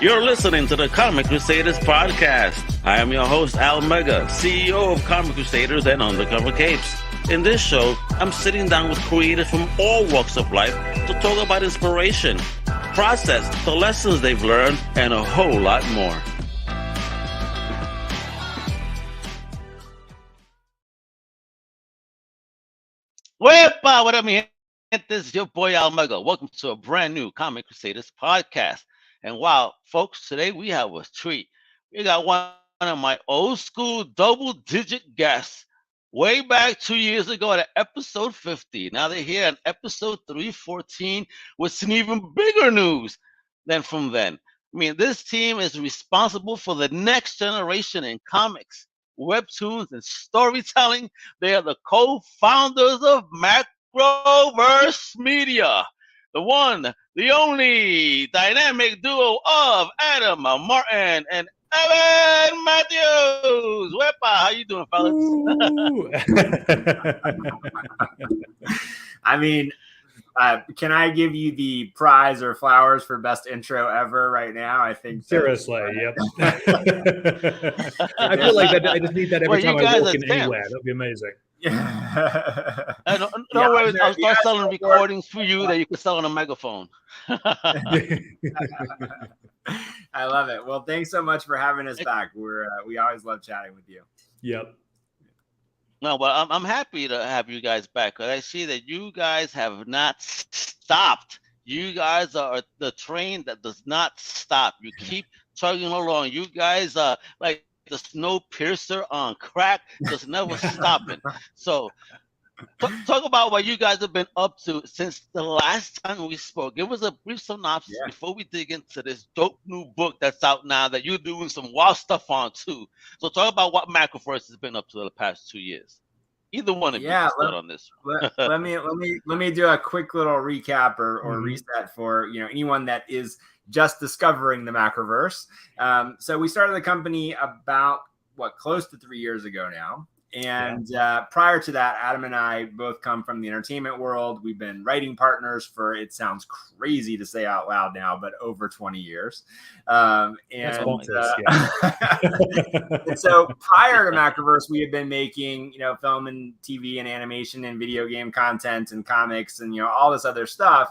You're listening to the Comic Crusaders Podcast. I am your host, Al Mega, CEO of Comic Crusaders and Undercover Capes. In this show, I'm sitting down with creators from all walks of life to talk about inspiration, process, the lessons they've learned, and a whole lot more. Wepa, what up, mi gente? This is your boy Al Mega. Welcome to a brand new Comic Crusaders Podcast. And wow, folks, today we have a treat. We got one of my old school double-digit guests way back 2 years ago at episode 50. Now they're here at episode 314 with some even bigger news than from then. I mean, this team is responsible for the next generation in comics, webtoons, and storytelling. They are the co-founders of Macroverse Media. The one, the only dynamic duo of Adam Martin and Eben Matthews. Wepa, how you doing, fellas? I mean, can I give you the prize or flowers for best intro ever right now? I think seriously, yep. I feel like that. I just need that every time I walk in anywhere. That'd be amazing. No worries. I'll start selling recordings for you that you can sell on a megaphone. I love it. Well, thanks so much for having us back. We always love chatting with you. Yep. No, but I'm happy to have you guys back because I see that you guys have not stopped. You guys are the train that does not stop. You keep chugging along. You guys are like the snow piercer on crack, just never stopping. So talk about what you guys have been up to since the last time we spoke. Give us a brief synopsis before we dig into this dope new book that's out now that you're doing some wild stuff on too. So talk about what Macroverse has been up to the past 2 years. Either one of you can start on this. let me do a quick little recap or reset for anyone that is just discovering the Macroverse. So we started the company about close to 3 years ago now. And prior to that, Adam and I both come from the entertainment world. We've been writing partners for, it sounds crazy to say out loud now, but over 20 years. And so prior to Macroverse, we had been making, film and TV and animation and video game content and comics and, all this other stuff.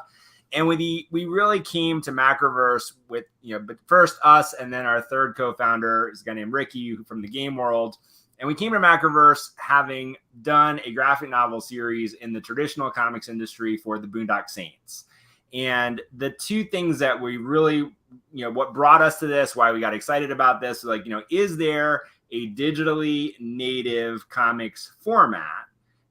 And we really came to Macroverse with, but first us and then our third co-founder is a guy named Ricky from the game world. And we came to Macroverse having done a graphic novel series in the traditional comics industry for the Boondock Saints. And the two things that we really, what brought us to this, why we got excited about this, is there a digitally native comics format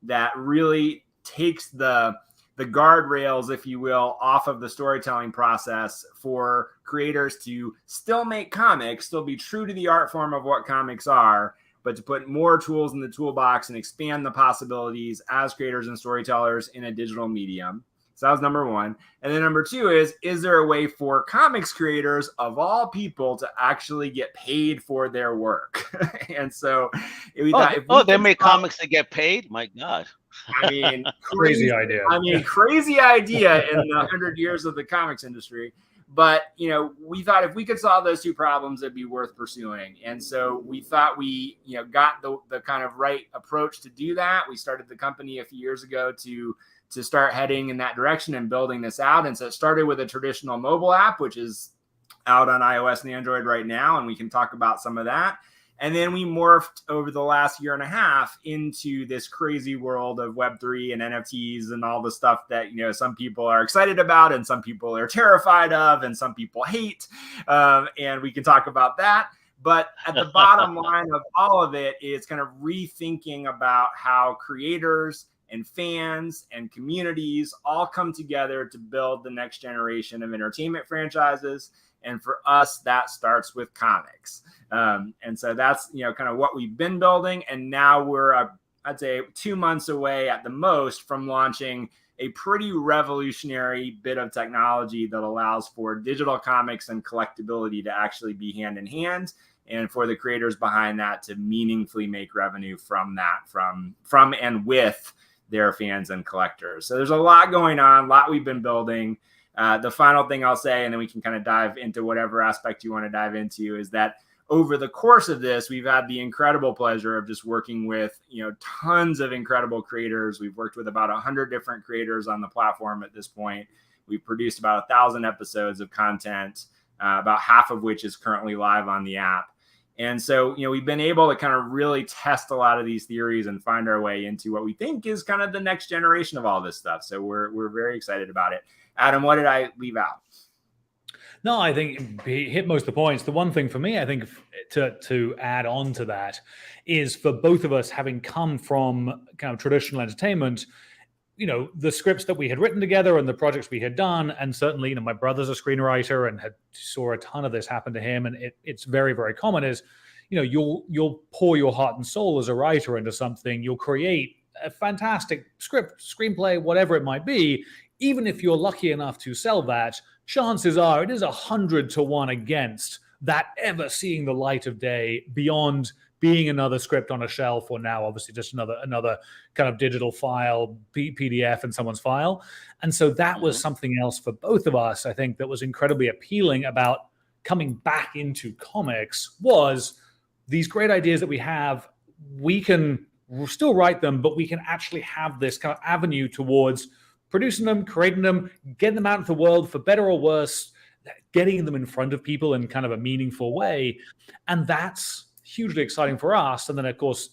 that really takes the guardrails, if you will, off of the storytelling process for creators to still make comics, still be true to the art form of what comics are, but to put more tools in the toolbox and expand the possibilities as creators and storytellers in a digital medium. So that was number one. And then number two is there a way for comics creators of all people to actually get paid for their work? And so we thought, they make comics that get paid? My God. I mean, crazy idea. Crazy idea in the 100 years of the comics industry. But, we thought if we could solve those two problems, it'd be worth pursuing. And so we thought we, got the kind of right approach to do that. We started the company a few years ago to start heading in that direction and building this out. And so it started with a traditional mobile app, which is out on iOS and Android right now. And we can talk about some of that. And then we morphed over the last year and a half into this crazy world of Web3 and NFTs and all the stuff that, some people are excited about and some people are terrified of and some people hate. And we can talk about that. But at the bottom line of all of it is kind of rethinking about how creators and fans and communities all come together to build the next generation of entertainment franchises. And for us, that starts with comics. And so that's, kind of what we've been building. And now we're, I'd say 2 months away at the most from launching a pretty revolutionary bit of technology that allows for digital comics and collectability to actually be hand in hand. And for the creators behind that to meaningfully make revenue from that, from and with their fans and collectors. So there's a lot going on, a lot we've been building. The final thing I'll say, and then we can kind of dive into whatever aspect you want to dive into, is that over the course of this, we've had the incredible pleasure of just working with, tons of incredible creators. We've worked with about 100 different creators on the platform at this point. We've produced about 1,000 episodes of content, about half of which is currently live on the app. And so, we've been able to kind of really test a lot of these theories and find our way into what we think is kind of the next generation of all this stuff. So we're very excited about it. Adam, what did I leave out? No, I think he hit most of the points. The one thing for me, I think, to add on to that is for both of us having come from kind of traditional entertainment, the scripts that we had written together and the projects we had done, and certainly, my brother's a screenwriter and saw a ton of this happen to him, and it's very, very common is, you'll pour your heart and soul as a writer into something, you'll create a fantastic script, screenplay, whatever it might be. Even if you're lucky enough to sell that, chances are it is 100 to 1 against that ever seeing the light of day beyond being another script on a shelf, or now obviously just another kind of digital file, PDF in someone's file. And so that was something else for both of us, I think, that was incredibly appealing about coming back into comics, was these great ideas that we have. We'll still write them, but we can actually have this kind of avenue towards producing them, creating them, getting them out into the world for better or worse, getting them in front of people in kind of a meaningful way. And that's hugely exciting for us. And then, of course,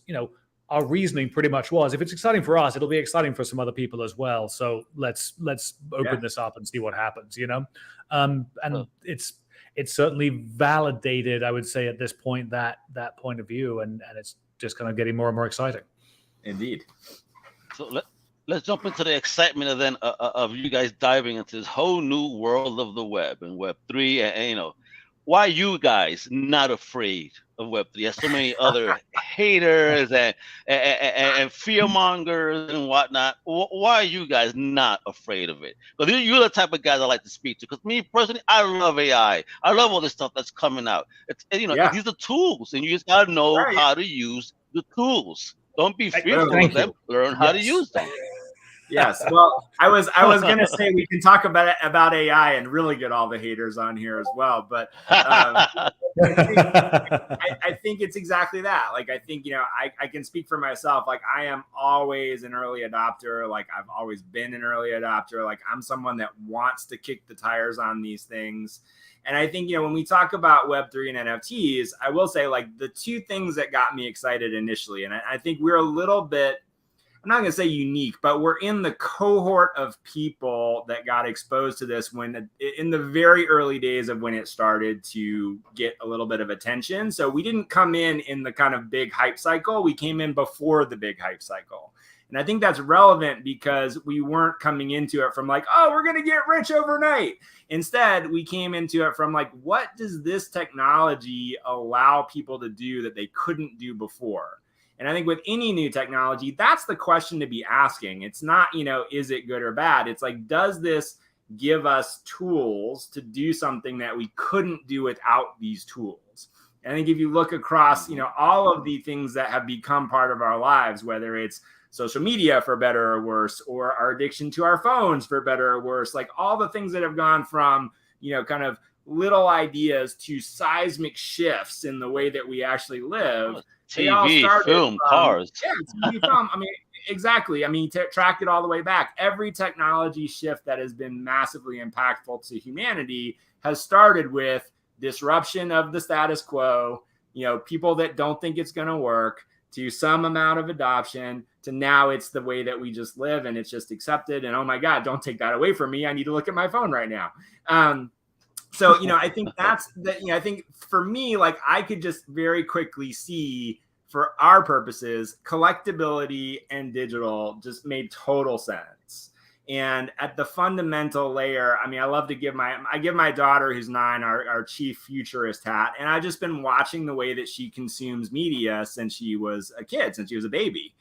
our reasoning pretty much was, if it's exciting for us, it'll be exciting for some other people as well. So let's open this up and see what happens, And it's certainly validated, I would say, at this point, that point of view. And it's just kind of getting more and more exciting. Indeed. So let's jump into the excitement of you guys diving into this whole new world of the web and Web3, and why you guys not afraid of Web3? There's so many other haters and fear mongers and whatnot. Why are you guys not afraid of it? Because you're the type of guys I like to speak to. Because me personally, I love AI. I love all this stuff that's coming out. These are tools, and you just gotta know how to use the tools. Don't be fearful of them. Learn how to use them. Yes. Well, I was going to say we can talk about AI and really get all the haters on here as well. But I think it's exactly that. Like, I think, I can speak for myself. Like, I am always an early adopter. Like, I've always been an early adopter. Like, I'm someone that wants to kick the tires on these things. And I think, when we talk about Web3 and NFTs, I will say, like, the two things that got me excited initially, and I think we're a little bit, I'm not going to say unique, but we're in the cohort of people that got exposed to this when in the very early days of when it started to get a little bit of attention. So we didn't come in the kind of big hype cycle. We came in before the big hype cycle. And I think that's relevant because we weren't coming into it from like, oh, we're going to get rich overnight. Instead, we came into it from like, what does this technology allow people to do that they couldn't do before? And I think with any new technology, that's the question to be asking. It's not, is it good or bad? It's like, does this give us tools to do something that we couldn't do without these tools? And I think if you look across, all of the things that have become part of our lives, whether it's social media for better or worse, or our addiction to our phones for better or worse, like all the things that have gone from, kind of little ideas to seismic shifts in the way that we actually live. TV, film, cars. Yeah, TV, film. I mean, exactly. I mean, track it all the way back. Every technology shift that has been massively impactful to humanity has started with disruption of the status quo, people that don't think it's going to work, to some amount of adoption, to now it's the way that we just live and it's just accepted. And oh my God, don't take that away from me. I need to look at my phone right now. So, I think that's that, I think for me, like I could just very quickly see for our purposes, collectability and digital just made total sense. And at the fundamental layer, I mean, I love to give my daughter who's 9, our chief futurist hat. And I've just been watching the way that she consumes media since she was a kid, since she was a baby.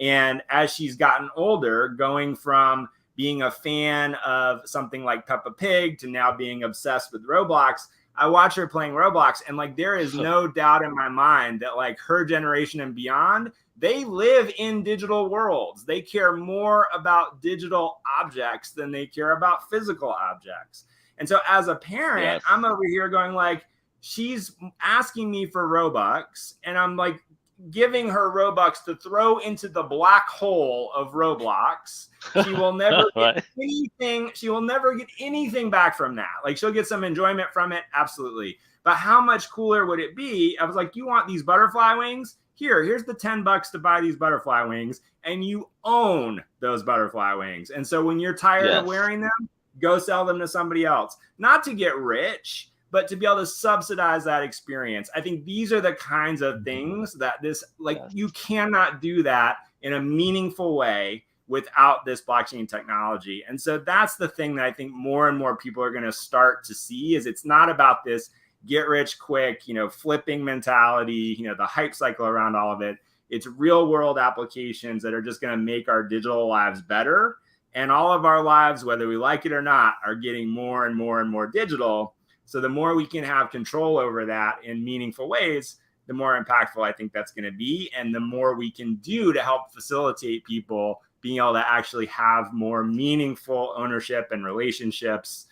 And as she's gotten older, going from being a fan of something like Peppa Pig to now being obsessed with Roblox, I watch her playing Roblox, and like there is no doubt in my mind that like her generation and beyond, they live in digital worlds. They care more about digital objects than they care about physical objects. And so as a parent, Yes. I'm over here going like, she's asking me for Robux, and I'm like giving her Robux to throw into the black hole of Roblox. She will never Right. get anything. She will never get anything back from that. Like she'll get some enjoyment from it. Absolutely. But how much cooler would it be? I was like, you want these butterfly wings? Here's the $10 to buy these butterfly wings, and you own those butterfly wings. And so when you're tired Yes. of wearing them, go sell them to somebody else. Not to get rich, but to be able to subsidize that experience. I think these are the kinds of things that this, like, Yes. you cannot do that in a meaningful way without this blockchain technology. And so that's the thing that I think more and more people are going to start to see, is it's not about this get rich quick, flipping mentality, the hype cycle around all of it. It's real world applications that are just going to make our digital lives better. And all of our lives, whether we like it or not, are getting more and more and more digital. So the more we can have control over that in meaningful ways, the more impactful I think that's going to be. And the more we can do to help facilitate people being able to actually have more meaningful ownership and relationships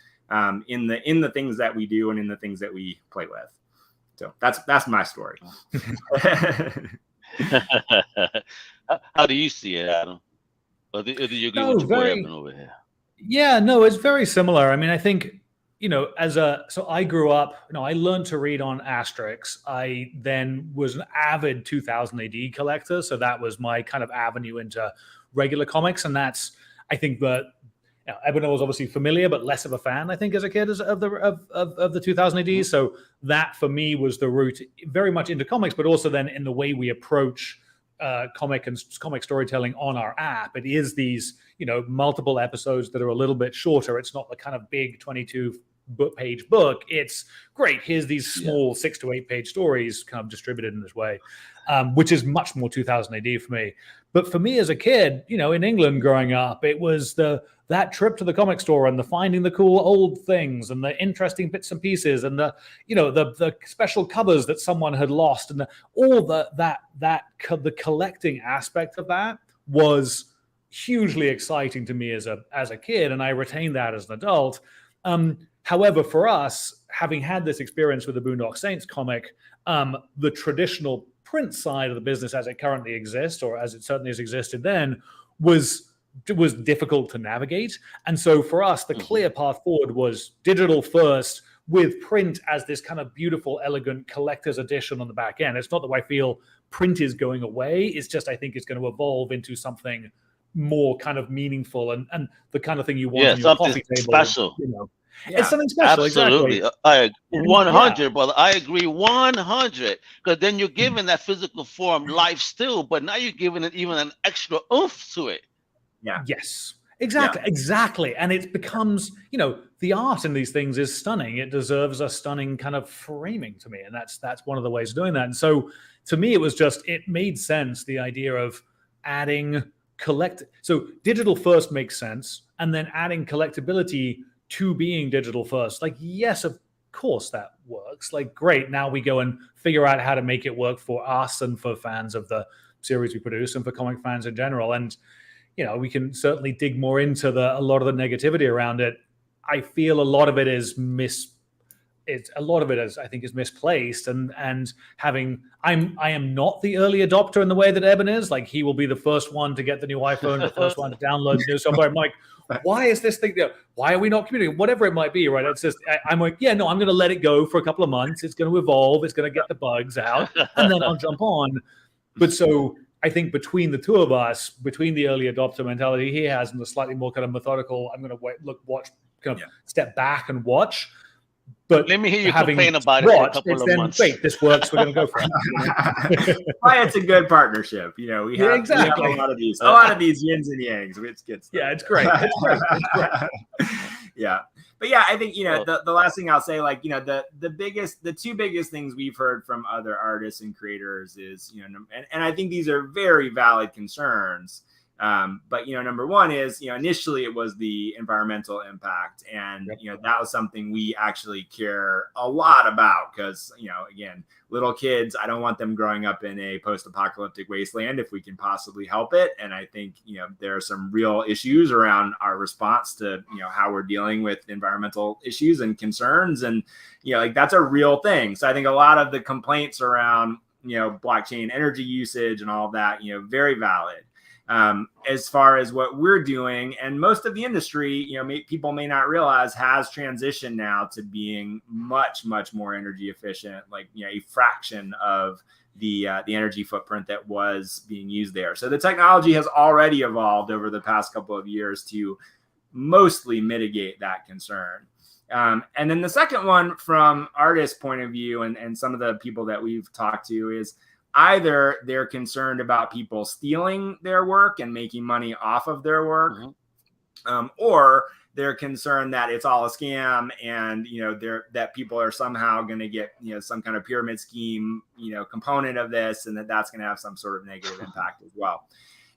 in the things that we do and in the things that we play with. So that's my story. How do you see it, Adam? Or do you agree with your boy Eben over here? Yeah, no, it's very similar. I mean, I think, so I grew up, I learned to read on Asterix. I then was an avid 2000 AD collector. So that was my kind of avenue into regular comics. And that's, I think that, Eben was obviously familiar, but less of a fan, I think, as a kid of the 2000 AD. So that for me was the route very much into comics, but also then in the way we approach comic storytelling on our app. It is these, multiple episodes that are a little bit shorter. It's not the kind of big 22-page book. It's great. Here's these small 6 to 8 page stories kind of distributed in this way, which is much more 2000 AD for me. But for me as a kid, in England growing up, it was that trip to the comic store and the finding the cool old things and the interesting bits and pieces and the special covers that someone had lost and the collecting aspect of that was hugely exciting to me as a kid, and I retained that as an adult. However, for us, having had this experience with the Boondock Saints comic, the traditional print side of the business as it currently exists, or as it certainly has existed then, was difficult to navigate. And so for us, the clear path forward was digital first, with print as this kind of beautiful, elegant collector's edition on the back end. It's not that I feel print is going away. It's just I think it's going to evolve into something more kind of meaningful and the kind of thing you want on your coffee table. Special. It's something special. Absolutely. Exactly. I 100, brother. I agree 100. Because then you're giving that physical form life still, but now you're giving it even an extra oomph to it. Yeah. Yes. Exactly. And it becomes, the art in these things is stunning. It deserves a stunning kind of framing to me. And that's one of the ways of doing that. And so to me, it made sense, the idea of adding so digital first makes sense. And then adding collectability to being digital first. Like, yes, of course that works. Like, great. Now we go and figure out how to make it work for us and for fans of the series we produce and for comic fans in general. And, we can certainly dig more into a lot of the negativity around it. I feel a lot of it is I think is misplaced, and I am not the early adopter in the way that Eben is. Like, he will be the first one to get the new iPhone, the first one to download new software. I'm like, why is this thing there? Why are we not communicating? Whatever it might be, right? It's just I'm like, I'm going to let it go for a couple of months. It's going to evolve. It's going to get the bugs out, and then I'll jump on. But so I think between the two of us, between the early adopter mentality he has and the slightly more kind of methodical, I'm going to watch, kind of step back and watch. But let me hear you complain about it for a couple of months. Wait, this works. We're going to go for it. Why it's a good partnership. We have exactly. a lot of these yins and yangs. It's good stuff. Yeah, it's great. It's great. Yeah. But yeah, I think, the last thing I'll say, like, the two biggest things we've heard from other artists and creators is, and I think these are very valid concerns, But, number one is, initially it was the environmental impact. And, that was something we actually care a lot about because, again, little kids, I don't want them growing up in a post-apocalyptic wasteland if we can possibly help it. And I think, there are some real issues around our response to, how we're dealing with environmental issues and concerns. And, that's a real thing. So I think a lot of the complaints around, blockchain energy usage and all of that, very valid. As far as what we're doing, and most of the industry, people may not realize has transitioned now to being much, much more energy efficient, like, a fraction of the energy footprint that was being used there. So the technology has already evolved over the past couple of years to mostly mitigate that concern. And then the second one from artists' point of view and some of the people that we've talked to is either they're concerned about people stealing their work and making money off of their work, or they're concerned that it's all a scam and, that people are somehow going to get, some kind of pyramid scheme, component of this, and that's going to have some sort of negative impact as well.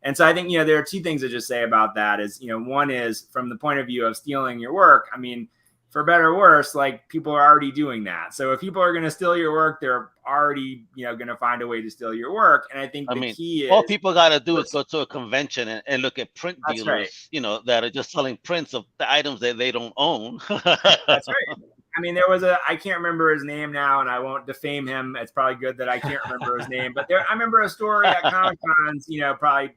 And so I think, there are two things to just say about that is, one is from the point of view of stealing your work. I mean, for better or worse, like people are already doing that. So if people are going to steal your work, they're already, going to find a way to steal your work. And I think the key is all people got to do is go to a convention and look at print dealers, right. That are just selling prints of the items that they don't own. That's right. I mean, there was I can't remember his name now, and I won't defame him. It's probably good that I can't remember his name, but I remember a story at Comic-Cons, probably,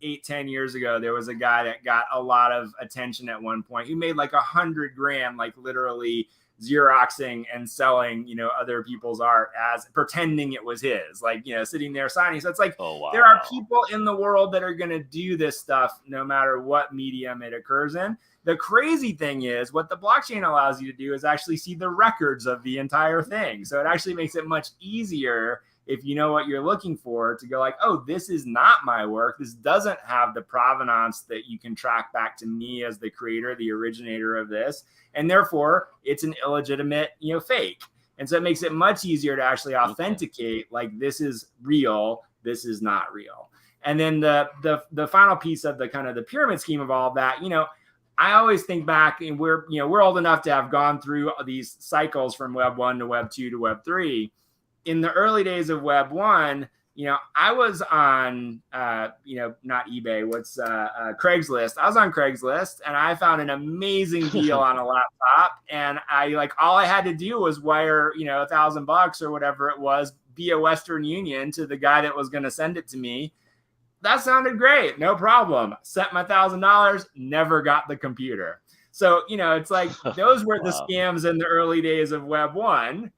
8-10 years ago. There was a guy that got a lot of attention at one point. He made like $100,000, like literally Xeroxing and selling, other people's art as pretending it was his, like, sitting there signing. So it's like, There are people in the world that are going to do this stuff no matter what medium it occurs in. The crazy thing is what the blockchain allows you to do is actually see the records of the entire thing. So it actually makes it much easier if you know what you're looking for to go like, oh, this is not my work. This doesn't have the provenance that you can track back to me as the creator, the originator of this. And therefore it's an illegitimate, fake. And so it makes it much easier to actually authenticate like this is real. This is not real. And then the final piece of the kind of the pyramid scheme of all of that, I always think back, and we're old enough to have gone through these cycles from Web 1 to Web 2 to Web 3. In the early days of Web 1, I was on, not eBay, Craigslist. I was on Craigslist, and I found an amazing deal on a laptop, and all I had to do was wire, $1,000 or whatever it was via Western Union to the guy that was going to send it to me. That sounded great. No problem. Sent my $1,000, never got the computer. So, it's like those were the scams in the early days of Web 1.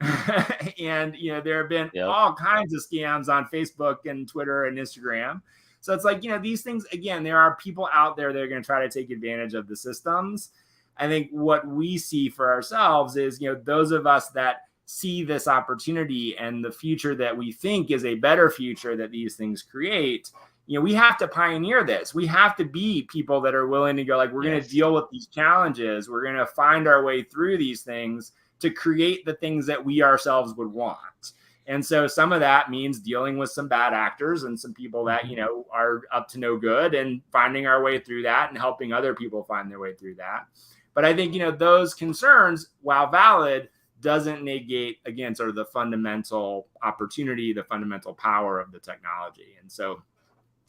And, there have been all kinds of scams on Facebook and Twitter and Instagram. So it's like, these things, again, there are people out there that are going to try to take advantage of the systems. I think what we see for ourselves is, those of us that see this opportunity and the future that we think is a better future that these things create, we have to pioneer this. We have to be people that are willing to go like, we're going to deal with these challenges. We're going to find our way through these things to create the things that we ourselves would want. And so some of that means dealing with some bad actors and some people that, are up to no good and finding our way through that and helping other people find their way through that. But I think, those concerns, while valid, doesn't negate, again, sort of the fundamental opportunity, the fundamental power of the technology. And so,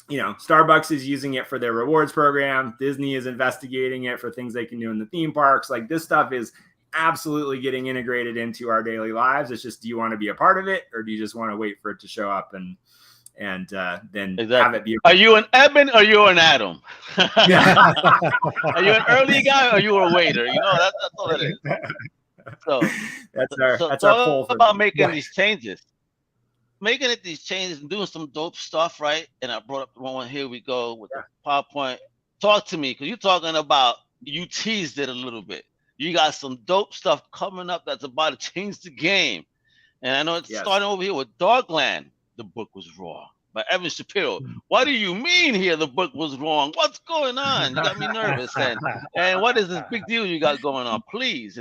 Starbucks is using it for their rewards program. Disney is investigating it for things they can do in the theme parks. Like this stuff is absolutely getting integrated into our daily lives. It's just, do you want to be a part of it, or do you just want to wait for it to show up and then have it be? Are you an Eben or are you an Adam? Are you an early guy or are you a waiter? That's all it is. So that's our poll about making these changes. Making it these changes and doing some dope stuff, right? And I brought up the one. Here we go with the PowerPoint. Talk to me, because you're talking about, you teased it a little bit. You got some dope stuff coming up that's about to change the game. And I know it's starting over here with Dogland. The book was wrong by Evan Shapiro. What do you mean here? The book was wrong. What's going on? You got me nervous. And what is this big deal you got going on? Please.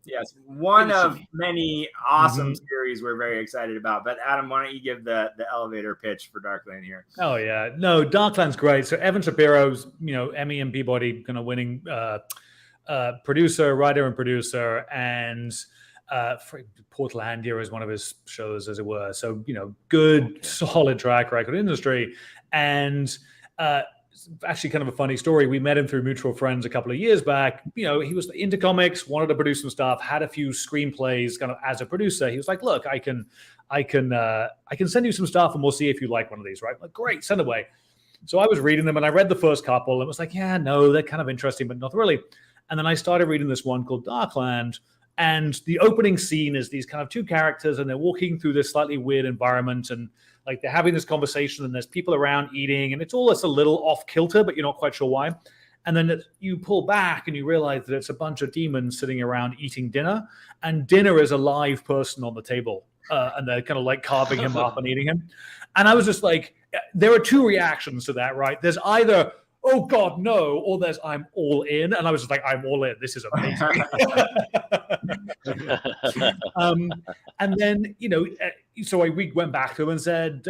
Yes, one Give it to of me. many awesome series we're very excited about. But Adam, why don't you give the elevator pitch for Darkland here? Oh yeah, no, Darkland's great. So Evan Shapiro's, Emmy and Peabody kind of winning writer and producer, and Portlandia is one of his shows, as it were. So good, solid track record in industry, and actually kind of a funny story. We met him through mutual friends a couple of years back. He was into comics, wanted to produce some stuff, had a few screenplays kind of as a producer. He was like, look, I can send you some stuff and we'll see if you like one of these, right? I'm like, great, send away. So I was reading them and I read the first couple and was like, yeah, no, they're kind of interesting, but not really. And then I started reading this one called Darkland. And the opening scene is these kind of two characters and they're walking through this slightly weird environment, and like they're having this conversation and there's people around eating, and it's all just a little off kilter, but you're not quite sure why. And then you pull back and you realize that it's a bunch of demons sitting around eating dinner, and dinner is a live person on the table. And they're kind of like carving him up and eating him. And I was just like, there are two reactions to that, right? There's either, oh God, no, or there's I'm all in. And I was just like, I'm all in. This is amazing. And then, so we went back to him and said,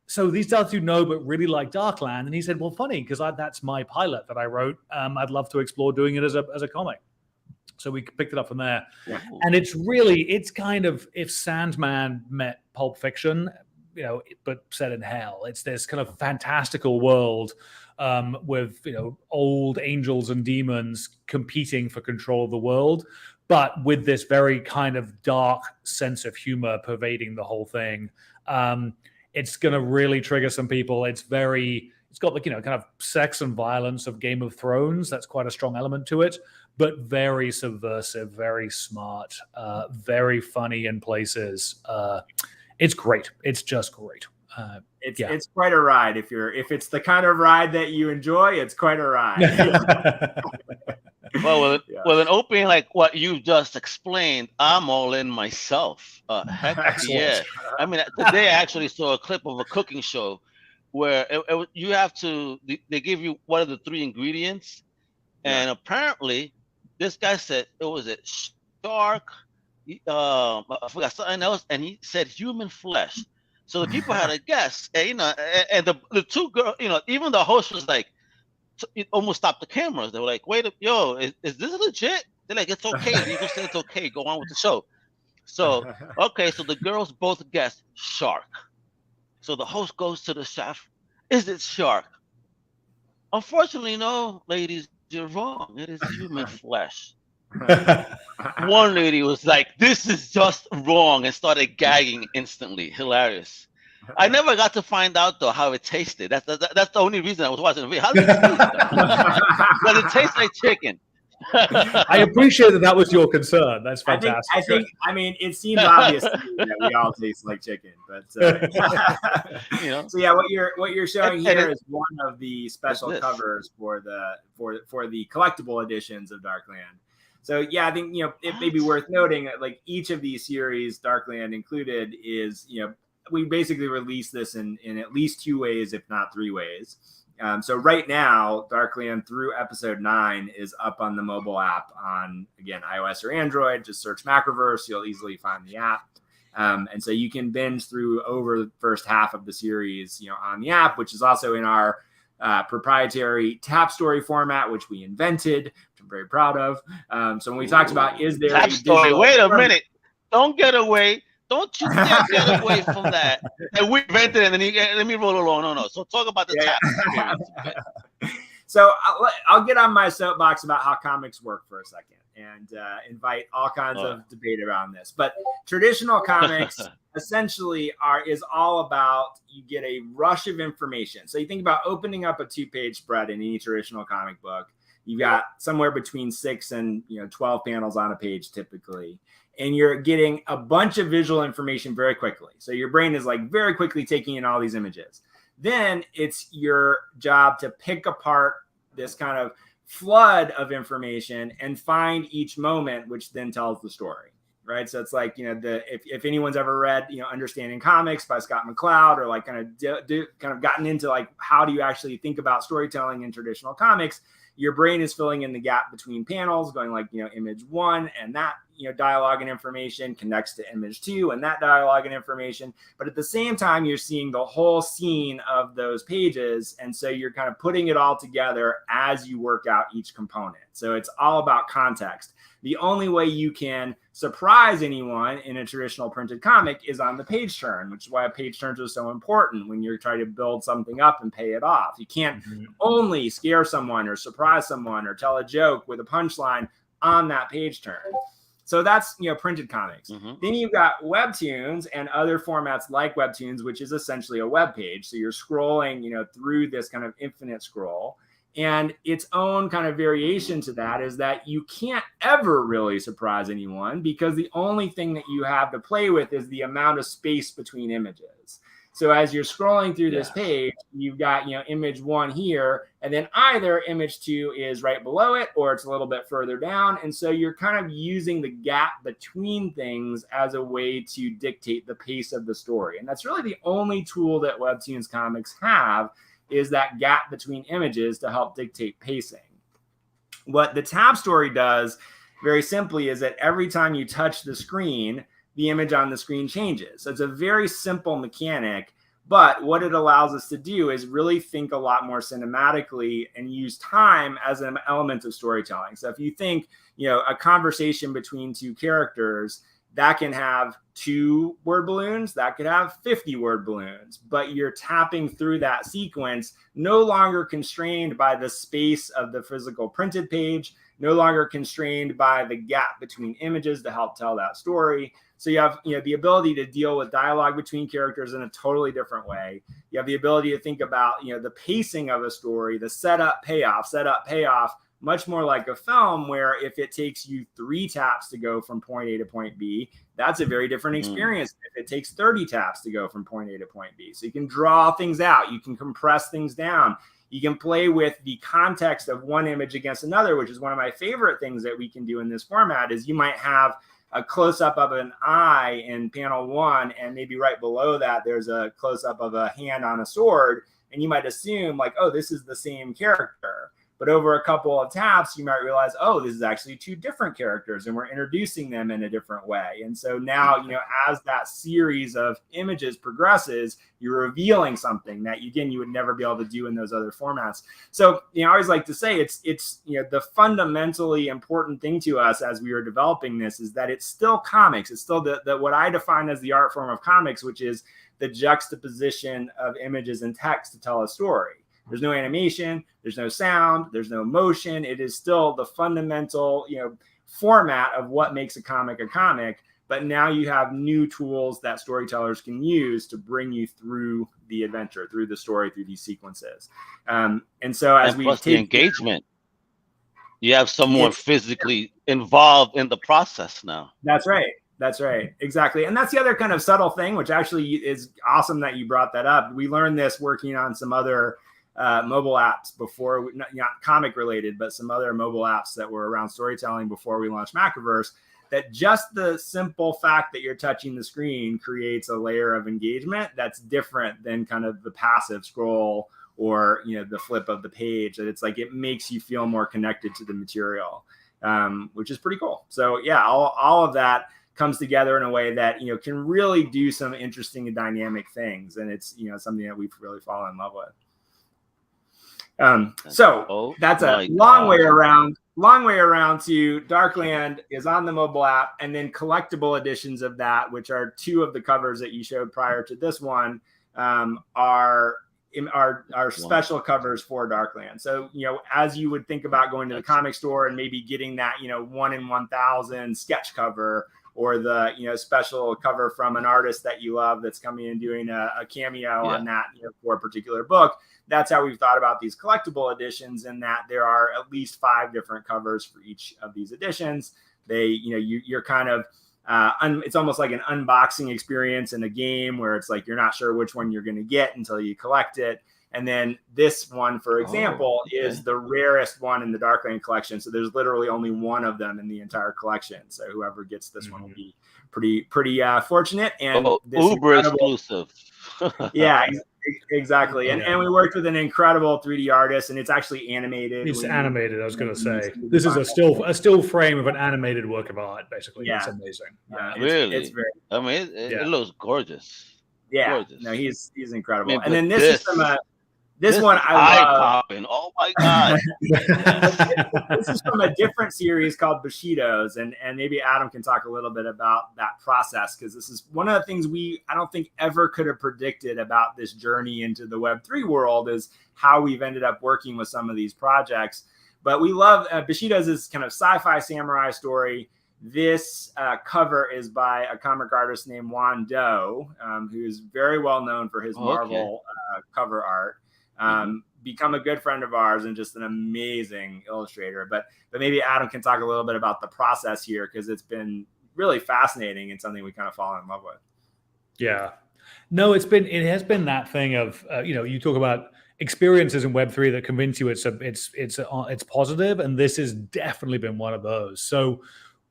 so these other two know, but really like Darkland. And he said, well, funny, because that's my pilot that I wrote. I'd love to explore doing it as a comic. So we picked it up from there. Yeah. And it's kind of if Sandman met Pulp Fiction, but set in hell. It's this kind of fantastical world with, old angels and demons competing for control of the world, but with this very kind of dark sense of humor pervading the whole thing. It's going to really trigger some people. It's got the, kind of sex and violence of Game of Thrones. That's quite a strong element to it, but very subversive, very smart, very funny in places. It's great. It's just great. It's quite a ride. If it's the kind of ride that you enjoy, it's quite a ride. Well, with an opening like what you just explained, I'm all in myself. Heck yeah. I mean, today I actually saw a clip of a cooking show where you have to, they give you what are the 3 ingredients. And apparently this guy said, shark, I forgot something else. And he said human flesh. So the people had to guess, and the two girls, even the host was like, it almost stopped the cameras. They were like, wait, is this legit? They're like, it's okay. You just said it's okay. Go on with the show. So, okay. So the girls both guessed shark. So the host goes to the chef. Is it shark? Unfortunately, no, ladies, you're wrong. It is human flesh. One lady was like, this is just wrong, and started gagging instantly. Hilarious. I never got to find out though how it tasted. That's the only reason I was watching the video. How does it taste? Does it taste like chicken? I appreciate that was your concern. That's fantastic. I think it seems obvious to me that we all taste like chicken, but So yeah, what you're showing here is one of the special covers for the collectible editions of Darkland. So yeah, I think it may be worth noting that like each of these series, Darkland included, is we basically release this in at least 2 ways, if not 3 ways. So right now, Darkland through episode 9 is up on the mobile app on, again, iOS or Android. Just search Macroverse. You'll easily find the app. And so you can binge through over the first half of the series, on the app, which is also in our proprietary tap story format, which we invented, which I'm very proud of. So when we talked about, is there tap story? Wait a minute. Don't get away. Don't you dare get away from that. And we invented it, and then let me roll along. No. So talk about the tap experience. So I'll get on my soapbox about how comics work for a second and invite all kinds of debate around this. But traditional comics essentially is all about you get a rush of information. So you think about opening up a 2-page spread in any traditional comic book. You've got somewhere between 6 and 12 panels on a page typically. And you're getting a bunch of visual information very quickly. So your brain is like very quickly taking in all these images. Then it's your job to pick apart this kind of flood of information and find each moment, which then tells the story, right? So it's like, if anyone's ever read, Understanding Comics by Scott McCloud, or like kind of gotten into like, how do you actually think about storytelling in traditional comics? Your brain is filling in the gap between panels, going like, image 1 and that, dialogue and information connects to image 2 and that dialogue and information. But at the same time, you're seeing the whole scene of those pages. And so you're kind of putting it all together as you work out each component. So it's all about context. The only way you can surprise anyone in a traditional printed comic is on the page turn, which is why page turns are so important when you're trying to build something up and pay it off. You can't only scare someone or surprise someone or tell a joke with a punchline on that page turn. So that's, printed comics. Then you've got webtoons and other formats like webtoons, which is essentially a web page. So you're scrolling, through this kind of infinite scroll. And its own kind of variation to that is that you can't ever really surprise anyone because the only thing that you have to play with is the amount of space between images. So as you're scrolling through this page, you've got, image 1 here, and then either image 2 is right below it or it's a little bit further down. And so you're kind of using the gap between things as a way to dictate the pace of the story. And that's really the only tool that Webtoons comics have, is that gap between images to help dictate pacing. What the tab story does very simply is that every time you touch the screen, the image on the screen changes. So it's a very simple mechanic, but what it allows us to do is really think a lot more cinematically and use time as an element of storytelling. So if you think, a conversation between two characters, that can have 2 word balloons, that could have 50 word balloons, but you're tapping through that sequence, no longer constrained by the space of the physical printed page, no longer constrained by the gap between images to help tell that story. So you have, the ability to deal with dialogue between characters in a totally different way. You have the ability to think about, the pacing of a story, the setup, payoff, much more like a film where if it takes you 3 taps to go from point A to point B, that's a very different experience if it takes 30 taps to go from point A to point B. So you can draw things out. You can compress things down. You can play with the context of one image against another, which is one of my favorite things that we can do in this format. Is you might have a close-up of an eye in panel 1, and maybe right below that, there's a close-up of a hand on a sword. And you might assume like, oh, this is the same character. But over a couple of taps, you might realize, oh, this is actually 2 different characters and we're introducing them in a different way. And so now, as that series of images progresses, you're revealing something that, again, you would never be able to do in those other formats. So, I always like to say it's the fundamentally important thing to us as we are developing this is that it's still comics. It's still the what I define as the art form of comics, which is the juxtaposition of images and text to tell a story. There's no animation, there's no sound, there's no motion. It is still the fundamental, format of what makes a comic. But now you have new tools that storytellers can use to bring you through the adventure, through the story, through these sequences. And so as we plus the engagement, you have someone physically involved in the process now. That's right. Exactly. And that's the other kind of subtle thing, which actually is awesome that you brought that up. We learned this working on some other mobile apps before, not comic related, but some other mobile apps that were around storytelling before we launched Macroverse, that just the simple fact that you're touching the screen creates a layer of engagement that's different than kind of the passive scroll or, the flip of the page. That it's like, it makes you feel more connected to the material, which is pretty cool. So yeah, all of that comes together in a way that, can really do some interesting and dynamic things. And it's, something that we've really fallen in love with. So that's a long way around to Darkland is on the mobile app, and then collectible editions of that, which are 2 of the covers that you showed prior to this one, are special covers for Darkland. So, as you would think about going to the comic store and maybe getting that, 1 in 1,000 sketch cover, or the, special cover from an artist that you love that's coming and doing a cameo on that, for a particular book. That's how we've thought about these collectible editions, in that there are at least 5 different covers for each of these editions. They, you're kind of, it's almost like an unboxing experience in a game where it's like, you're not sure which one you're going to get until you collect it. And then this one, for example, is the rarest one in the Darkland collection. So there's literally only 1 of them in the entire collection. So whoever gets this one will be pretty fortunate. And this uber exclusive. Yeah, Exactly. And we worked with an incredible 3D artist, and it's actually animated. It's animated. I was going to say, this is a still frame of an animated work of art, basically. Yeah. It's amazing. Really? It's very, I mean, it looks gorgeous. yeah. Gorgeous. No, he's incredible. Man, and then this is from this is one I love. Popping. Oh my god! This is from a different series called Bushido's, and maybe Adam can talk a little bit about that process, because this is one of the things I don't think ever could have predicted about this journey into the Web3 world, is how we've ended up working with some of these projects. But we love Bushido's is kind of sci-fi samurai story. This cover is by a comic artist named Juan Doe, who is very well known for his Marvel cover art. Become a good friend of ours and just an amazing illustrator. But maybe Adam can talk a little bit about the process here, because it's been really fascinating and something we kind of fall in love with. Yeah, no, it has been that thing of you talk about experiences in Web3 that convince you it's positive, and this has definitely been one of those. So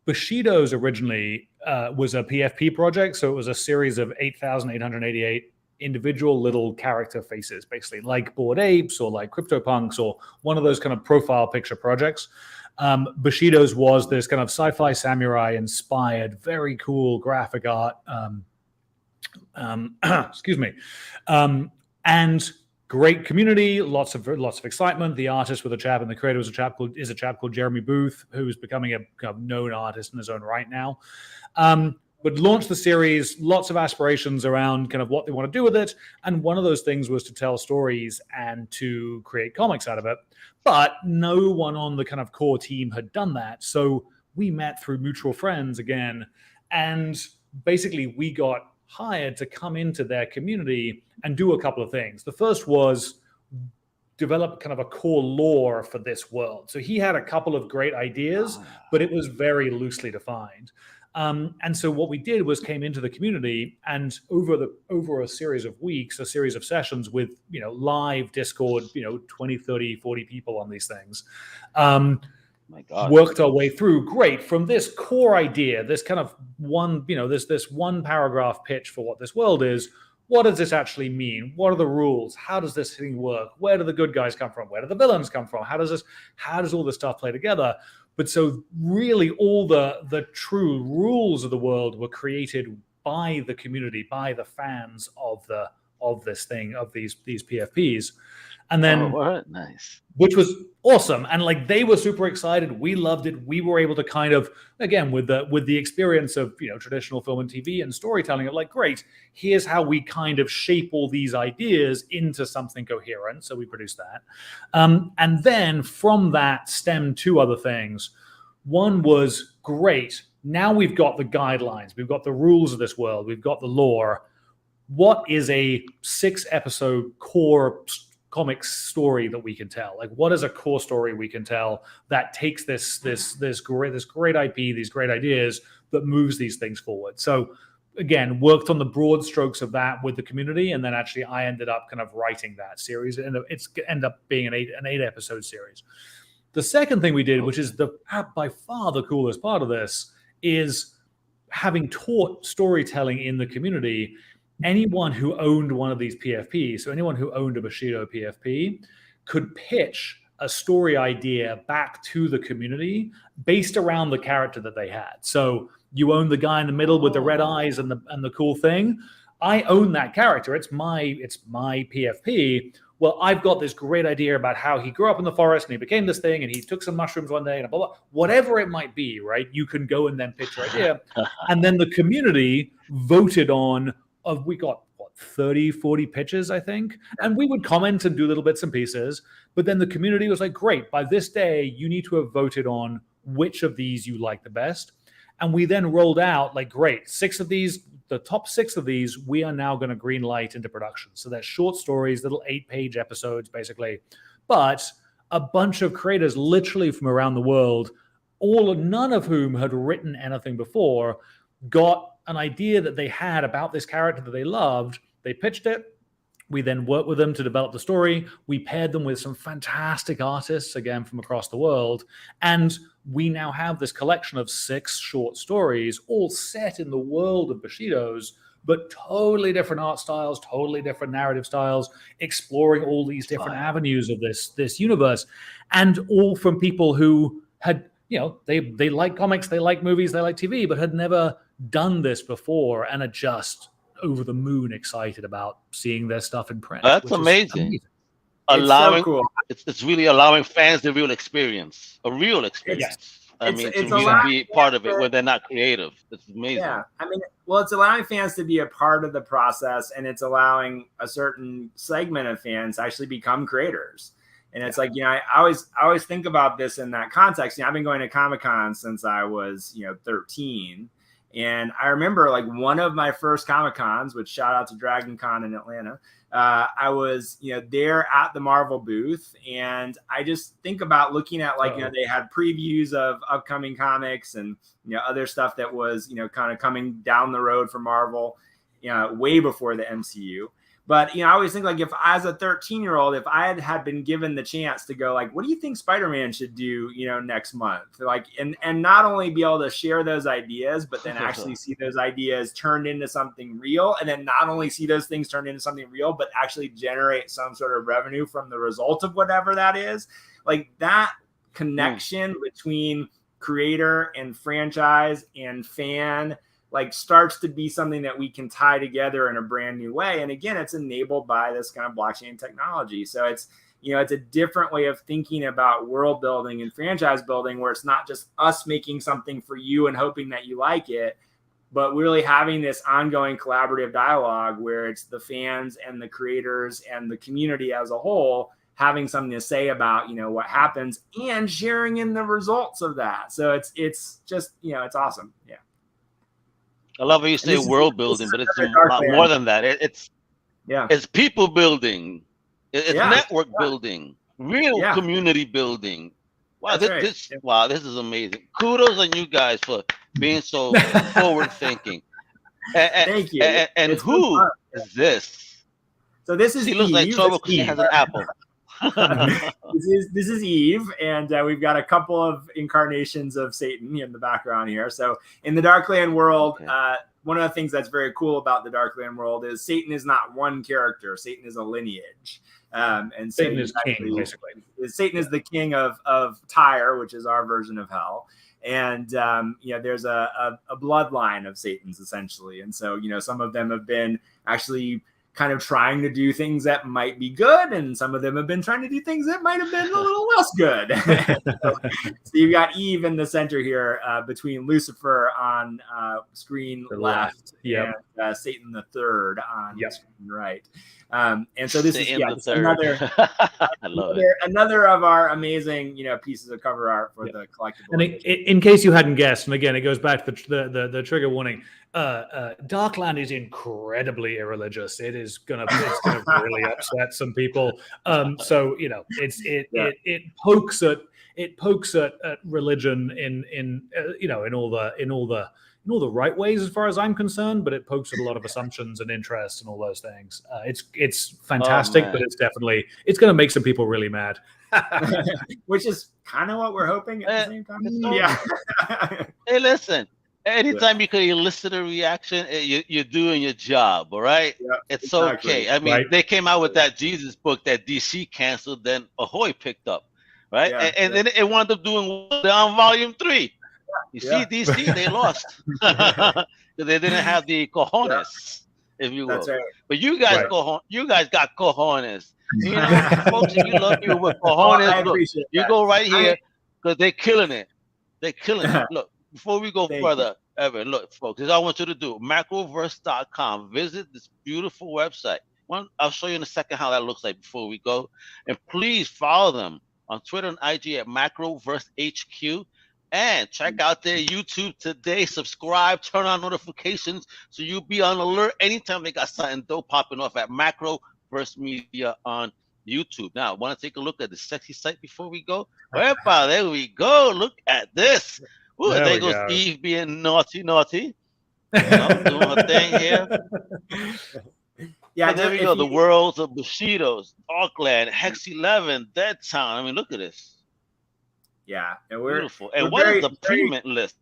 Bushido's originally was a PFP project, so it was a series of 8,888 individual little character faces, basically like Bored Apes or like CryptoPunks or one of those kind of profile picture projects. Bushido's was this kind of sci-fi samurai inspired, very cool graphic art. Excuse me. And great community, lots of excitement. The artist was a chap, and the creator was a chap called Jeremy Booth, who is becoming a kind of known artist in his own right now. But launched the series, lots of aspirations around kind of what they want to do with it. And one of those things was to tell stories and to create comics out of it. But no one on the kind of core team had done that. So we met through mutual friends again. And basically we got hired to come into their community and do a couple of things. The first was develop kind of a core lore for this world. So he had a couple of great ideas, but it was very loosely defined. And so what we did was came into the community, and over a series of weeks, a series of sessions with, live Discord, 20, 30, 40 people on these things, my God, worked our way through. Great. From this core idea, this kind of one, this one paragraph pitch for what this world is. What does this actually mean? What are the rules? How does this thing work? Where do the good guys come from? Where do the villains come from? How does all this stuff play together? But so really all the true rules of the world were created by the community, by the fans of this thing, of these PFPs. And then nice. Which was awesome. And like they were super excited. We loved it. We were able to kind of, again, with the experience of traditional film and TV and storytelling, of like, great, here's how we kind of shape all these ideas into something coherent. So we produced that. And then from that stemmed two other things. One was, great, now we've got the guidelines, we've got the rules of this world, we've got the lore. What is a 6-episode core comic story that we can tell? Like, what is a core story we can tell that takes this great IP, these great ideas, that moves these things forward? So again, worked on the broad strokes of that with the community, and then actually I ended up kind of writing that series, and it's ended up being an 8-episode series. The second thing we did, which is by far the coolest part of this, is having taught storytelling in the community. Anyone who owned one of these PFPs, so anyone who owned a Bushido PFP, could pitch a story idea back to the community based around the character that they had. So you own the guy in the middle with the red eyes and the cool thing. I own that character. It's my PFP. Well, I've got this great idea about how he grew up in the forest and he became this thing and he took some mushrooms one day and blah, blah, whatever it might be, right? You can go and then pitch your idea. And then the community voted on, we got 30, 40 pitches, I think. And we would comment and do little bits and pieces. But then the community was like, great, by this day, you need to have voted on which of these you like the best. And we then rolled out, like, great, 6 of these, the top 6 of these, we are now going to green light into production. So they're short stories, little 8-page episodes, basically. But a bunch of creators literally from around the world, none of whom had written anything before, got an idea that they had about this character that they loved. They pitched it. We then worked with them to develop the story. We paired them with some fantastic artists, again, from across the world. And we now have this collection of 6 short stories, all set in the world of Bushido's, but totally different art styles, totally different narrative styles, exploring all these different avenues of this universe, and all from people who had, they like comics, they like movies, they like TV, but had never done this before and are just over the moon excited about seeing their stuff in print. That's amazing. Allowing, it's so cool. It's really allowing fans the real experience, a real experience. To really be part of it where they're not creative. It's amazing. Yeah, I mean, it's allowing fans to be a part of the process, and it's allowing a certain segment of fans to actually become creators. And it's like, I always think about this in that context. I've been going to Comic-Con since I was, 13. And I remember like one of my first Comic-Cons, which shout out to Dragon Con in Atlanta. I was, there at the Marvel booth, and I just think about looking at like, they had previews of upcoming comics and, other stuff that was, kind of coming down the road for Marvel, way before the MCU. But, I always think like if as a 13-year-old, if I had been given the chance to go like, what do you think Spider-Man should do, next month? Like, and not only be able to share those ideas, but then actually see those ideas turned into something real. And then not only see those things turned into something real, but actually generate some sort of revenue from the result of whatever that is. Like that connection between creator and franchise and fan like starts to be something that we can tie together in a brand new way. And again, it's enabled by this kind of blockchain technology. So it's, it's a different way of thinking about world building and franchise building, where it's not just us making something for you and hoping that you like it, but really having this ongoing collaborative dialogue where it's the fans and the creators and the community as a whole having something to say about, what happens and sharing in the results of that. So it's just, it's awesome. Yeah. I love how you say world building, but it's a lot more than that. It's people building, it's network building, real community building. Wow, this is amazing. Kudos on you guys for being so forward thinking. Thank you. And who is this? So this is he looks like Trouble because he has an apple. This is Eve, and we've got a couple of incarnations of Satan in the background here. So in the Darkland world, one of the things that's very cool about the Darkland world is Satan is not one character. Satan is a lineage. And Satan is king, basically. Satan is the king of Tyre, which is our version of hell. And, there's a bloodline of Satan's essentially. And so, some of them have been actually kind of trying to do things that might be good, and some of them have been trying to do things that might have been a little less good. So you've got Eve in the center here, between Lucifer on screen left and Satan the third on screen right. And so this Satan is another of our amazing pieces of cover art for the collectible. And in case you hadn't guessed, and again it goes back to the trigger warning. Darkland is incredibly irreligious. It's gonna really upset some people. So it pokes at religion in all the right ways as far as I'm concerned, but it pokes at a lot of assumptions and interests and all those things. It's fantastic, but it's going to make some people really mad. Which is kind of what we're hoping at the same time. Yeah. Hey, listen. Anytime you can elicit a reaction, you're doing your job, all right? Yeah, it's exactly. Okay. I mean, they came out with that Jesus book that DC canceled, then Ahoy picked up, right? Yeah, and then it wound up doing on volume 3. You see, DC, they lost. They didn't have the cojones, if you will. That's right. But you guys, you guys got cojones. Folks, if you love people with cojones, you go right here because they're killing it. They're killing it. Look. Before we go further, Evan, look, folks, this is all I want you to do. Macroverse.com. Visit this beautiful website. I'll show you in a second how that looks like before we go. And please follow them on Twitter and IG at Macroverse HQ. And check out their YouTube today. Subscribe, turn on notifications so you'll be on alert anytime they got something dope popping off at Macroverse Media on YouTube. Now, I want to take a look at the sexy site before we go. Epa, there we go. Look at this. Ooh, there goes Eve being naughty. Doing her thing here. Yeah, and there we go. The worlds of Bushido's, Darkland, Hex 11, Dead Town. I mean, look at this. Yeah, and beautiful. And what is the prement list?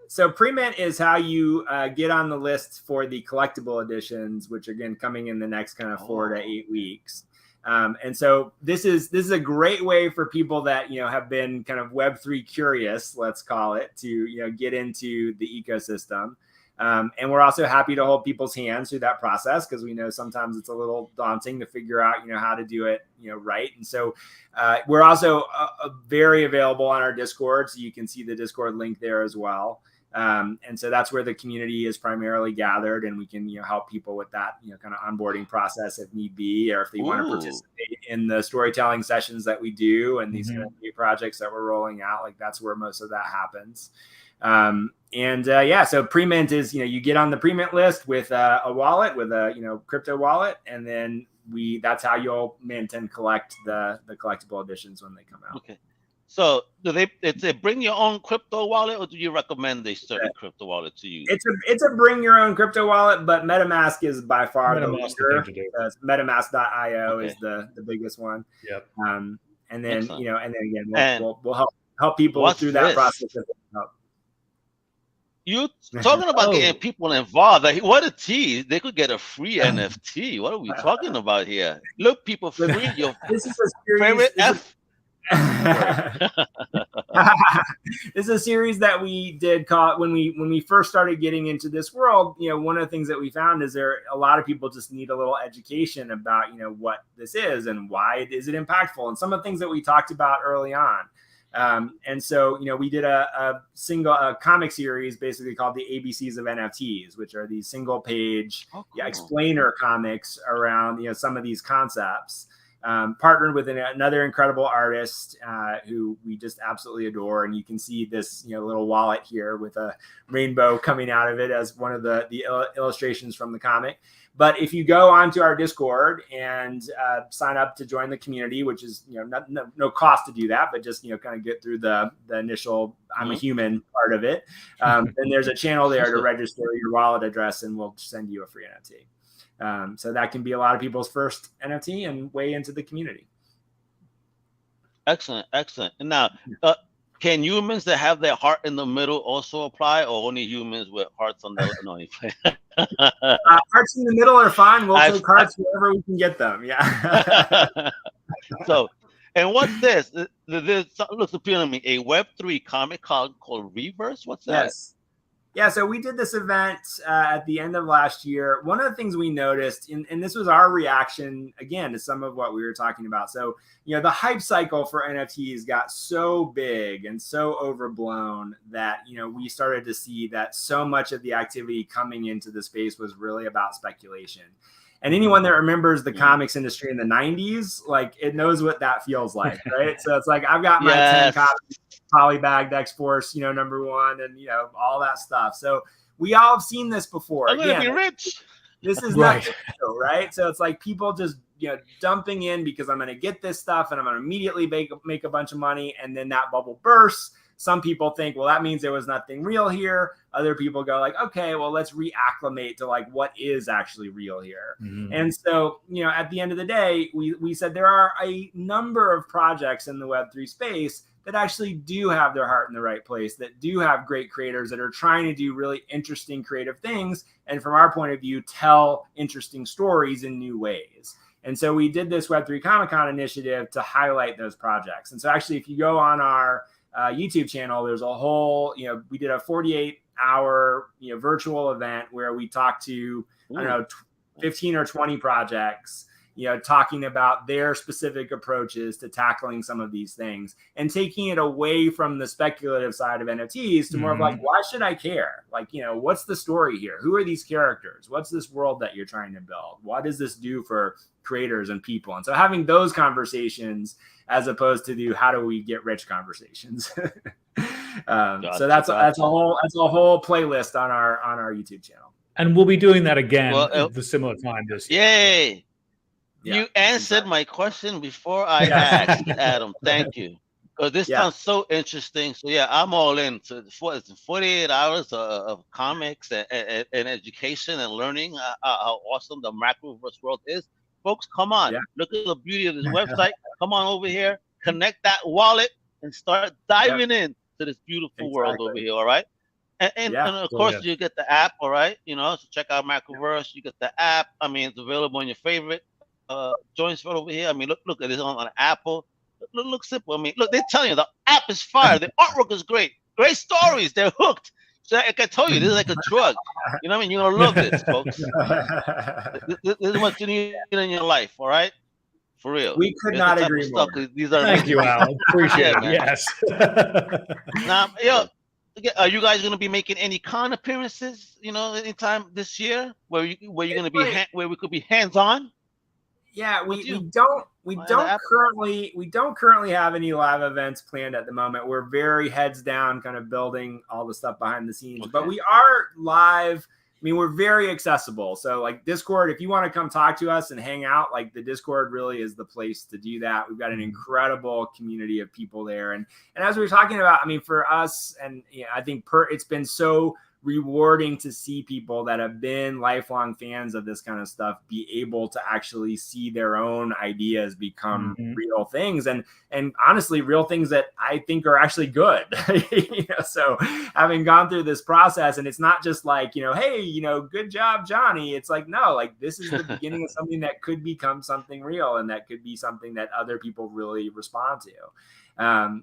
So pre-mint is how you get on the list for the collectible editions, which again coming in the next kind of 4 to 8 weeks. And so this is a great way for people that have been kind of Web3 curious, let's call it, to get into the ecosystem. And we're also happy to hold people's hands through that process, because we know sometimes it's a little daunting to figure out how to do it right. And so we're also very available on our Discord, so you can see the Discord link there as well. And so that's where the community is primarily gathered, and we can help people with that kind of onboarding process if need be, or if they want to participate in the storytelling sessions that we do and these new projects that we're rolling out. Like, that's where most of that happens. So pre-mint is you get on the pre-mint list with a wallet, with a crypto wallet, and then that's how you'll mint and collect the collectible editions when they come out. Okay. So do they bring your own crypto wallet, or do you recommend a certain crypto wallet to use? It's a bring your own crypto wallet, but MetaMask is by far the leader. MetaMask.io is the biggest one. Yep. And then Excellent. and then again we'll help people through that process. You talking about getting people involved? Like, what a tease! They could get a free NFT. What are we talking about here? Look, people, free your this is a favorite F. This is a series that we did call when we first started getting into this world. One of the things that we found is a lot of people just need a little education about what this is and why is it impactful, and some of the things that we talked about early on. And so we did a comic series basically called the ABCs of NFTs, which are these single page explainer comics around some of these concepts. Partnered with another incredible artist who we just absolutely adore, and you can see this little wallet here with a rainbow coming out of it as one of the illustrations from the comic. But if you go onto our Discord and sign up to join the community, which is no cost to do that, but just kind of get through the initial I'm a human part of it, then there's a channel there to register your wallet address, and we'll send you a free NFT. So that can be a lot of people's first NFT and way into the community. Excellent. And now, can humans that have their heart in the middle also apply, or only humans with hearts on the play? Hearts in the middle are fine. We'll take hearts wherever we can get them. Yeah. So, and what's this? This looks appealing to me. A Web3 comic called Reverse. What's that? Yes. Yeah, so we did this event at the end of last year. One of the things we noticed, and this was our reaction, again, to some of what we were talking about. So, the hype cycle for NFTs got so big and so overblown that, we started to see that so much of the activity coming into the space was really about speculation. And anyone that remembers the comics industry in the 90s, like, it knows what that feels like, right? So it's like, I've got my 10 copies, polybagged X-Force, #1, and, all that stuff. So we all have seen this before. I'm going to be rich. This is not real, right? So it's like people just, dumping in because I'm going to get this stuff and I'm going to immediately make a bunch of money. And then that bubble bursts. Some people think, well, that means there was nothing real here. Other people go like, okay, well, let's reacclimate to like what is actually real here. Mm-hmm. And so, at the end of the day, we said there are a number of projects in the Web3 space that actually do have their heart in the right place, that do have great creators that are trying to do really interesting creative things. And from our point of view, tell interesting stories in new ways. And so we did this Web3 Comic-Con initiative to highlight those projects. And so actually, if you go on our YouTube channel, there's a whole, we did a 48-hour, virtual event where we talked to, 15 or 20 projects, talking about their specific approaches to tackling some of these things and taking it away from the speculative side of NFTs to more of like, why should I care? Like, what's the story here? Who are these characters? What's this world that you're trying to build? What does this do for creators and people? And so having those conversations as opposed to the how do we get rich conversations. So that's a whole playlist on our YouTube channel. And we'll be doing that again at the similar time this year. Yay! Yeah, you answered my question before I asked, Adam. Thank you. Because this sounds so interesting. So I'm all in. So it's 48 hours of comics and education and learning how awesome the Macroverse world is. Folks, come on. Yeah. Look at the beauty of this website. Come on over here. Connect that wallet and start diving in to this beautiful world over here. All right. And of course, you get the app, all right? So check out Macroverse. You get the app. I mean, it's available on your favorite joints right over here. I mean, look at this on Apple. Look simple. I mean, look, they're telling you the app is fire. The artwork is great. Great stories. They're hooked. So like I told you, this is like a drug. You know what I mean? You're going to love this, folks. This is what you need in your life, all right? For real. We could not agree more. These are Thank you, Al. Appreciate it. Yes. Now, are you guys going to be making any con appearances, anytime this year where you're going to be where we could be hands-on? Yeah, we don't currently have any live events planned at the moment. We're very heads down, kind of building all the stuff behind the scenes. Okay. But we are live. I mean, we're very accessible. So like Discord, if you want to come talk to us and hang out, like the Discord really is the place to do that. We've got an incredible community of people there. And as we were talking about, I mean, for us, and I think it's been so rewarding to see people that have been lifelong fans of this kind of stuff be able to actually see their own ideas become real things, and honestly real things that I think are actually good. So having gone through this process, and it's not just like, hey, good job, Johnny. It's like, no, like this is the beginning of something that could become something real, and that could be something that other people really respond to.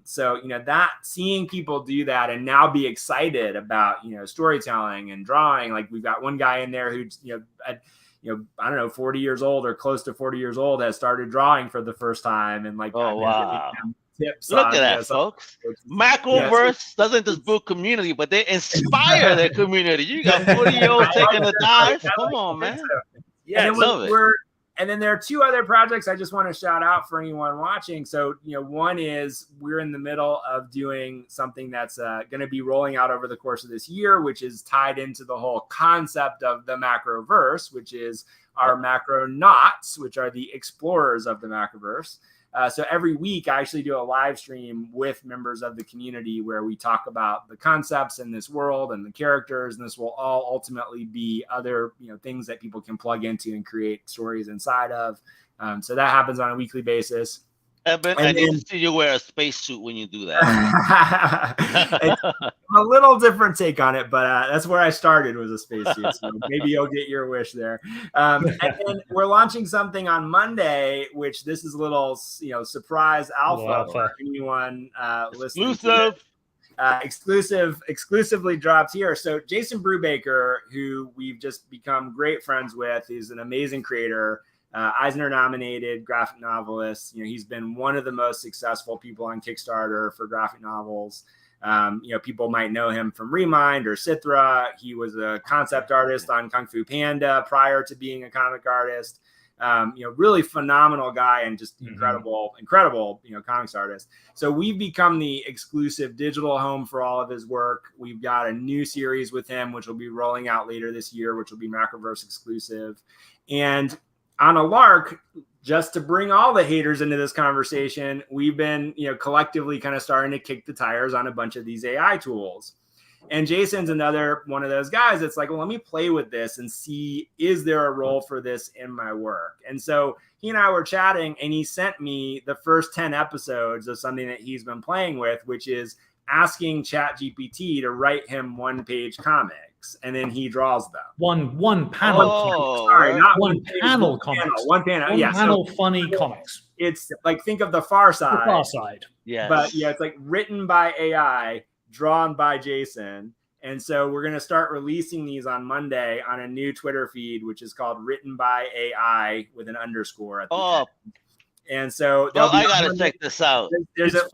So, that seeing people do that and now be excited about, storytelling and drawing, like we've got one guy in there who's, I don't know, 40 years old or close to 40 years old, has started drawing for the first time. And like, oh, wow. Tips Look at that, folks. Macroverse doesn't just build community, but they inspire their community. You got 40-year-olds taking a dive. Come on, man. Yeah, and then there are two other projects I just want to shout out for anyone watching. So, one is we're in the middle of doing something that's going to be rolling out over the course of this year, which is tied into the whole concept of the Macroverse, which is our Macronauts, which are the explorers of the Macroverse. So every week I actually do a live stream with members of the community where we talk about the concepts in this world and the characters, and this will all ultimately be other, things that people can plug into and create stories inside of. So that happens on a weekly basis. Eben, I need to see you wear a spacesuit when you do that. It's a little different take on it, but that's where I started, was a spacesuit. So maybe you'll get your wish there. And then we're launching something on Monday, which this is a little, surprise alpha for anyone listening. Exclusively dropped here. So Jason Brubaker, who we've just become great friends with, he's an amazing creator. Eisner nominated graphic novelist. He's been one of the most successful people on Kickstarter for graphic novels. People might know him from Remind or Cithra. He was a concept artist on Kung Fu Panda prior to being a comic artist. Really phenomenal guy and just incredible, comics artist. So we've become the exclusive digital home for all of his work. We've got a new series with him, which will be rolling out later this year, which will be Macroverse exclusive. And on a lark, just to bring all the haters into this conversation, we've been, collectively kind of starting to kick the tires on a bunch of these AI tools. And Jason's another one of those guys that's like, well, let me play with this and see, is there a role for this in my work? And so he and I were chatting, and he sent me the first 10 episodes of something that he's been playing with, which is asking ChatGPT to write him one-page comics, and then he draws them. One panel. Not one panel comics. One panel. Yeah. Panel funny comics. It's like, think of the Far Side. The Far Side. Yeah. But it's like written by AI, drawn by Jason. And so we're going to start releasing these on Monday on a new Twitter feed, which is called Written by AI with an underscore at the end. And so I gotta check this out. There's at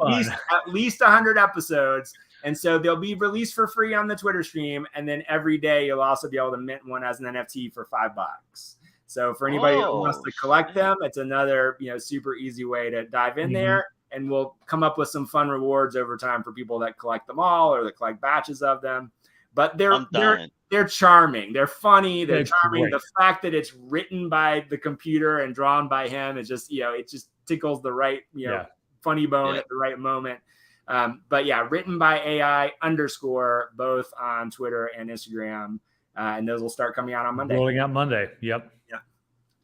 least 100 episodes, and so they'll be released for free on the Twitter stream, and then every day you'll also be able to mint one as an NFT for $5. So for anybody who wants to collect them, it's another super easy way to dive in there, and we'll come up with some fun rewards over time for people that collect them all or that collect batches of them. But they're charming. They're funny. They're charming. Great. The fact that it's written by the computer and drawn by him is just, it just tickles the right, funny bone at the right moment. But written by AI _ both on Twitter and Instagram. And those will start coming out on Monday. Rolling out Monday. Yep. Yeah.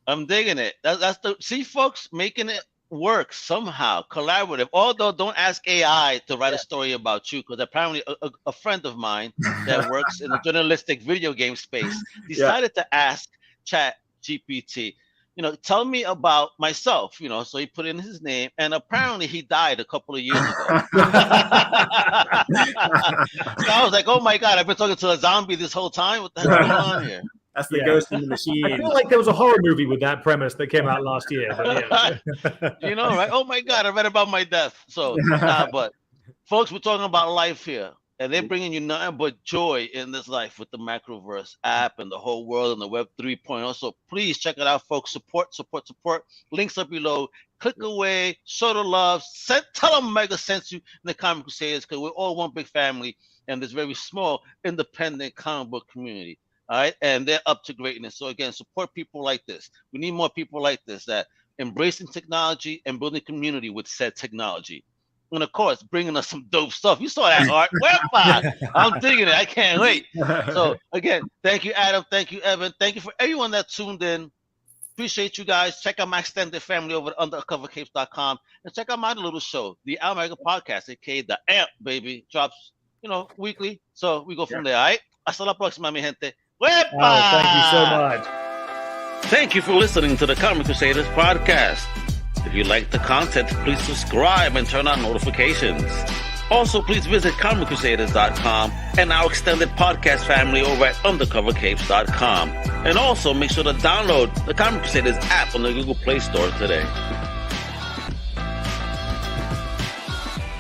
I'm digging it. That's see, folks, making it work somehow, collaborative. Although don't ask AI to write a story about you, because apparently a friend of mine that works in the journalistic video game space decided to ask Chat GPT, tell me about myself, so he put in his name, and apparently he died a couple of years ago. So I was like, oh my God, I've been talking to a zombie this whole time. What the hell is going on here? That's the ghost in the machine. I feel like there was a horror movie with that premise that came out last year. But right? Oh my God, I read about my death. So, but folks, we're talking about life here. And they're bringing you nothing but joy in this life with the Macroverse app and the whole world and the Web 3.0. So please check it out, folks. Support. Links are below. Click away. Show the love. Tell them Mega sent you in the Comic Crusaders, because we're all one big family in this very small, independent comic book community. All right? And they're up to greatness. So again, support people like this. We need more people like this that embracing technology and building community with said technology. And of course, bringing us some dope stuff. You saw that art. I'm digging it. I can't wait. So again, thank you, Adam. Thank you, Evan. Thank you for everyone that tuned in. Appreciate you guys. Check out my extended family over at undercovercapes.com, and check out my little show, the Undercover Podcast, aka the AMP, baby. Drops, weekly. So we go from there. All right. Hasta la próxima, mi gente. Thank you so much. Thank you for listening to the Comic Crusaders Podcast. If you like the content, please subscribe and turn on notifications. Also, please visit comiccrusaders.shop and our extended podcast family over at undercovercapes.com. And also make sure to download the Comic Crusaders app on the Google Play Store today.